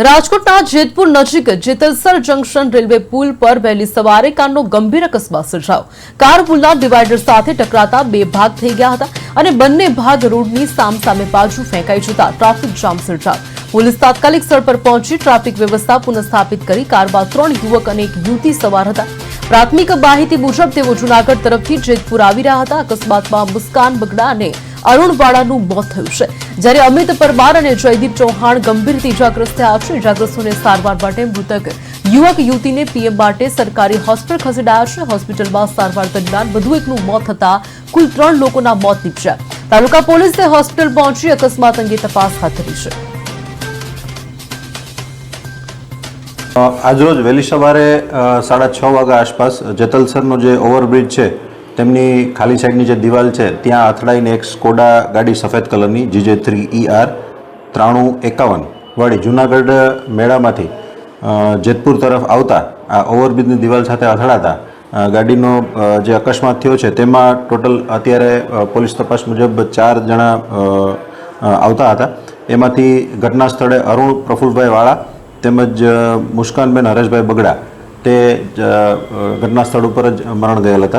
રાજકોટના જેતપુર નજીક Jetalsar junction railway પુલ પર વહેલી સવારે કારનો ગંભીર અકસ્માત સર્જાયો। કાર પુલના ડિવાઈડર સાથે ટકરાતા બે ભાગ થઈ ગયા હતા અને બંને ભાગ રોડની સામસામે બાજુ ફેંકાઈ જતા ટ્રાફિક જામ સર્જાયો। પોલીસ તાત્કાલિક સ્થળ પર પહોંચી ટ્રાફિક વ્યવસ્થા પુનઃસ્થાપિત કરી કારમાં 3 યુવક અને એક યુવતી સવાર હતા। પ્રાથમિક માહિતી મુજબ તેઓ જૂનાગઢ તરફથી જેતપુર આવી રહ્યા હતા। અકસ્માતમાં મુસ્કાન બગડા અને અરુણ વાળાનું મોત થયું છે, જ્યારે અમિત પરમાર અને જયદીપ ચૌહાણ ગંભીર રીતે ઇજાગ્રસ્ત થયા છે। ઇજાગ્રસ્તોને સારવાર માટે મૃતક યુવક યુવતીને પીએમ માટે સરકારી હોસ્પિટલ ખસેડાયા છે। હોસ્પિટલમાં સારવાર દરમિયાન વધુ એકનું મોત થતા કુલ 3 લોકોના મોત નીપજ્યા। તાલુકા પોલીસે હોસ્પિટલ પહોંચી અકસ્માત અંગે તપાસ હાથ ધરી છે। આજરોજ વહેલી સવારે 6:30 વાગ્યા આસપાસ જેતલસરનો જે ઓવરબ્રિજ છે તેમની ખાલી સાઈડની જે દિવાલ છે ત્યાં અથડાઈને એક સ્કોડા ગાડી સફેદ કલરની GJ3ER 9351 વાળી જૂનાગઢ મેળામાંથી જેતપુર તરફ આવતા આ ઓવરબ્રિજની દિવાલ સાથે અથડાતા ગાડીનો જે અકસ્માત થયો છે તેમાં ટોટલ અત્યારે પોલીસ તપાસ મુજબ 4 જણા આવતા હતા। એમાંથી ઘટના સ્થળે અરુણ પ્રફુલભાઈ વાળા તેમજ મુસ્કાનબેન હરેશભાઈ બગડા તે ઘટના સ્થળ ઉપર જ મરણ ગયેલ હતા।